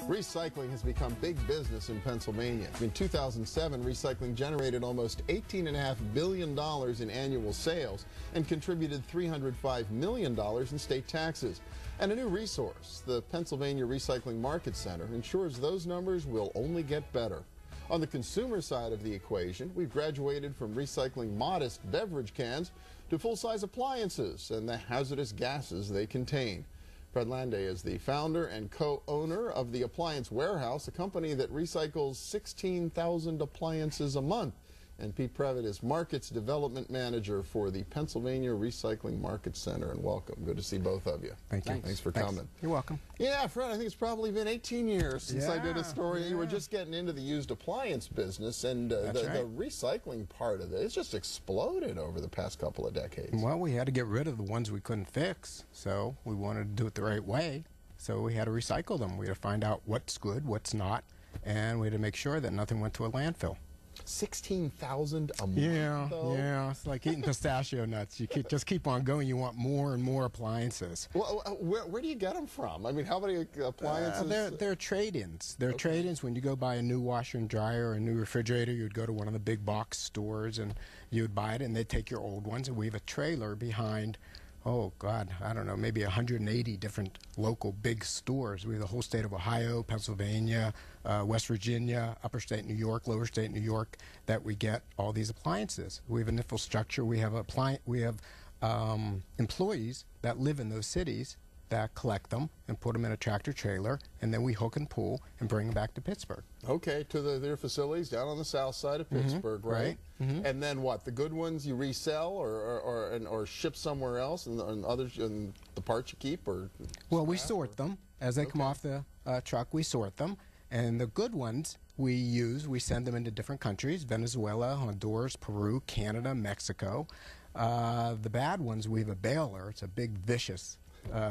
Recycling has become big business in Pennsylvania. In 2007, recycling generated almost $18.5 billion in annual sales and contributed $305 million in state taxes. And a new resource, the Pennsylvania Recycling Market Center, ensures those numbers will only get better. On the consumer side of the equation, we've graduated from recycling modest beverage cans to full-size appliances and the hazardous gases they contain. Fred Landay is the founder and co-owner of the Appliance Warehouse, a company that recycles 16,000 appliances a month. And Pete Previte is Markets Development Manager for the Pennsylvania Recycling Market Center. And welcome. Good to see both of you. Thank you. Thanks for coming. You're welcome. Yeah, Fred, I think it's probably been 18 years since I did a story. You were just getting into the used appliance business, and the recycling part of it, it's just exploded over the past couple of decades. Well, we had to get rid of the ones we couldn't fix, so we wanted to do it the right way. So we had to recycle them. We had to find out what's good, what's not, and we had to make sure that nothing went to a landfill. 16,000 a month, though? Yeah, it's like eating pistachio nuts. You just keep on going. You want more and more appliances. Well, where do you get them from? I mean, how many appliances? They're trade-ins. They're trade-ins. When you go buy a new washer and dryer or a new refrigerator, you'd go to one of the big box stores and you'd buy it, and they'd take your old ones, and we have a trailer behind, oh, God, I don't know, maybe 180 different local big stores. We have the whole state of Ohio, Pennsylvania, West Virginia, upper state New York, lower state New York, that we get all these appliances. We have an infrastructure. We have employees that live in those cities that collect them and put them in a tractor trailer, and then we hook and pull and bring them back to Pittsburgh. Okay, to their facilities down on the south side of Pittsburgh, right? And then what? The good ones you resell or ship somewhere else, and others, and the parts you keep, or? Well, we sort them as they come off the truck. We sort them, and the good ones we send them into different countries: Venezuela, Honduras, Peru, Canada, Mexico. The bad ones, we have a baler. It's a big, vicious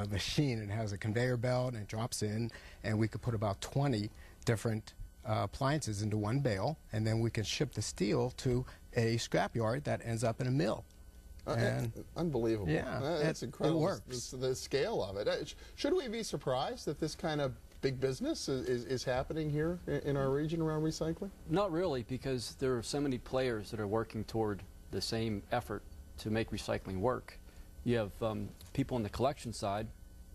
machine. It has a conveyor belt, and it drops in, and we could put about 20 different appliances into one bale, and then we can ship the steel to a scrapyard that ends up in a mill. Unbelievable. Yeah, that's incredible. It works. The scale of it. Should we be surprised that this kind of big business is happening here in our region around recycling? Not really, because there are so many players that are working toward the same effort to make recycling work. You have people on the collection side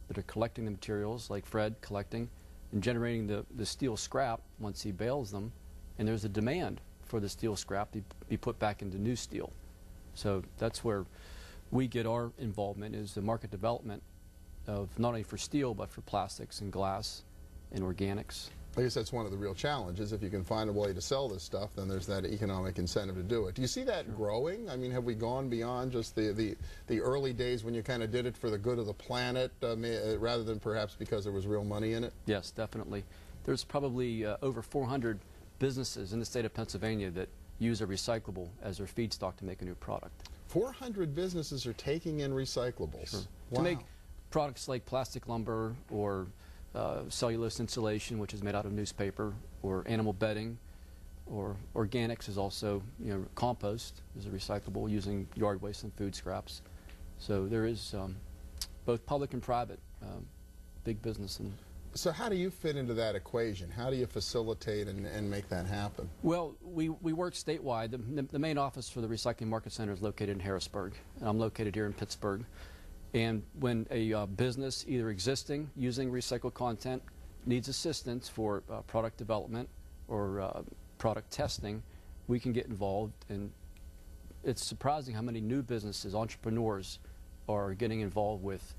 that are collecting the materials, like Fred collecting and generating the steel scrap once he bales them, and there's a demand for the steel scrap to be put back into new steel. So that's where we get our involvement, is the market development of not only for steel but for plastics and glass and organics. I guess that's one of the real challenges. If you can find a way to sell this stuff, then there's that economic incentive to do it. Do you see that growing? I mean, have we gone beyond just the early days when you kind of did it for the good of the planet, rather than perhaps because there was real money in it? Yes, definitely. There's probably over 400 businesses in the state of Pennsylvania that use a recyclable as their feedstock to make a new product. 400 businesses are taking in recyclables. Sure. Wow. To make products like plastic lumber or cellulose insulation, which is made out of newspaper, or animal bedding, or organics is also, compost is a recyclable using yard waste and food scraps. So there is both public and private big business. So how do you fit into that equation? How do you facilitate and make that happen? Well, we work statewide. The main office for the Recycling Market Center is located in Harrisburg, and I'm located here in Pittsburgh. And when a business, either existing, using recycled content, needs assistance for product development or product testing, we can get involved. And it's surprising how many new businesses, entrepreneurs, are getting involved with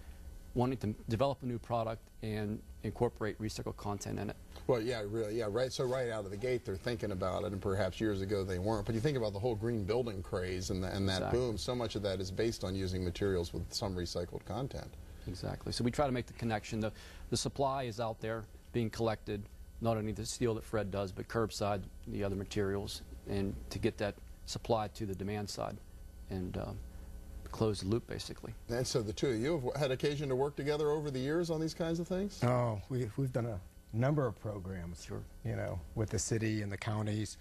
wanting to develop a new product and incorporate recycled content in it. Well, yeah, really, yeah, right. So right out of the gate, they're thinking about it, and perhaps years ago they weren't. But you think about the whole green building craze and that boom. So much of that is based on using materials with some recycled content. Exactly. So we try to make the connection. The supply is out there being collected, not only the steel that Fred does, but curbside, the other materials, and to get that supply to the demand side and close the loop, basically. And so the two of you have had occasion to work together over the years on these kinds of things? Oh, we've done a number of programs, with the city and the counties,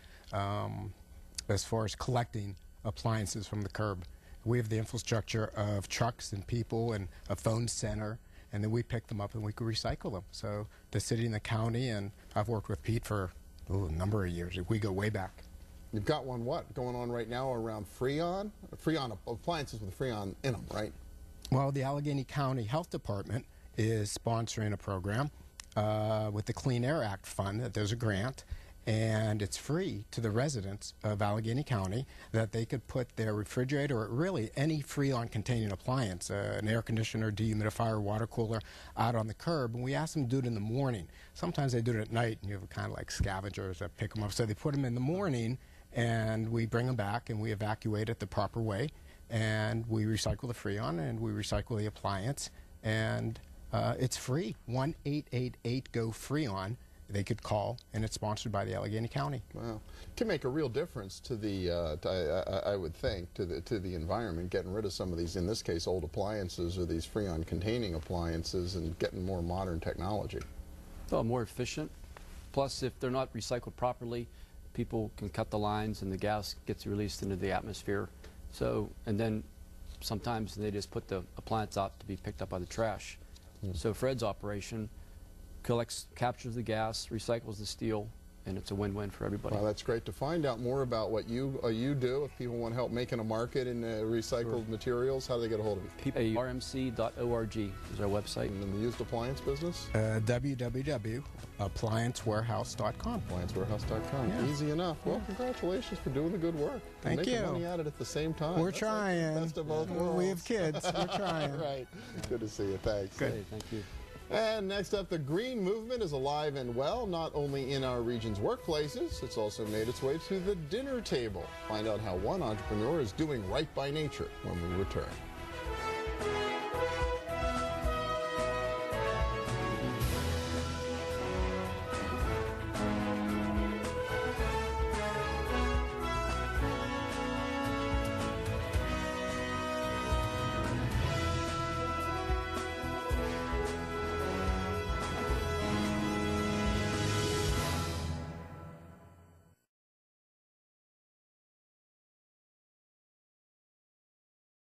as far as collecting appliances from the curb. We have the infrastructure of trucks and people and a phone center, and then we pick them up and we can recycle them. So the city and the county, and I've worked with Pete for a number of years. We go way back. You've got one going on right now around Freon? Freon appliances with Freon in them, right? Well, the Allegheny County Health Department is sponsoring a program with the Clean Air Act fund. There's a grant, and it's free to the residents of Allegheny County that they could put their refrigerator or really any Freon containing appliance, an air conditioner, dehumidifier, water cooler, out on the curb. And we ask them to do it in the morning. Sometimes they do it at night, and you have kind of like scavengers that pick them up. So they put them in the morning, and we bring them back and we evacuate it the proper way, and we recycle the Freon and we recycle the appliance, and it's free. 1-888-GO-FREON. They could call, and it's sponsored by the Allegheny County. Wow, can make a real difference to the I would think to the environment, getting rid of some of these, in this case, old appliances or these Freon containing appliances, and getting more modern technology. Well, more efficient. Plus, if they're not recycled properly, people can cut the lines and the gas gets released into the atmosphere. So, and then sometimes they just put the appliance out to be picked up by the trash. So Fred's operation captures the gas, recycles the steel, and it's a win-win for everybody. Well, that's great. To find out more about what you do, if people want help making a market in recycled materials, how do they get a hold of you? rmc.org is our website. And in the used appliance business? www.appliancewarehouse.com. Appliancewarehouse.com. Yeah. Easy enough. Well, congratulations for doing the good work. Thank and you. making money at it at the same time. We're That's trying. Like the best of both worlds. We have kids. We're trying. Right. Good to see you. Thanks. Good. Hey, thank you. And next up, the green movement is alive and well, not only in our region's workplaces, it's also made its way to the dinner table. Find out how one entrepreneur is doing right by nature when we return.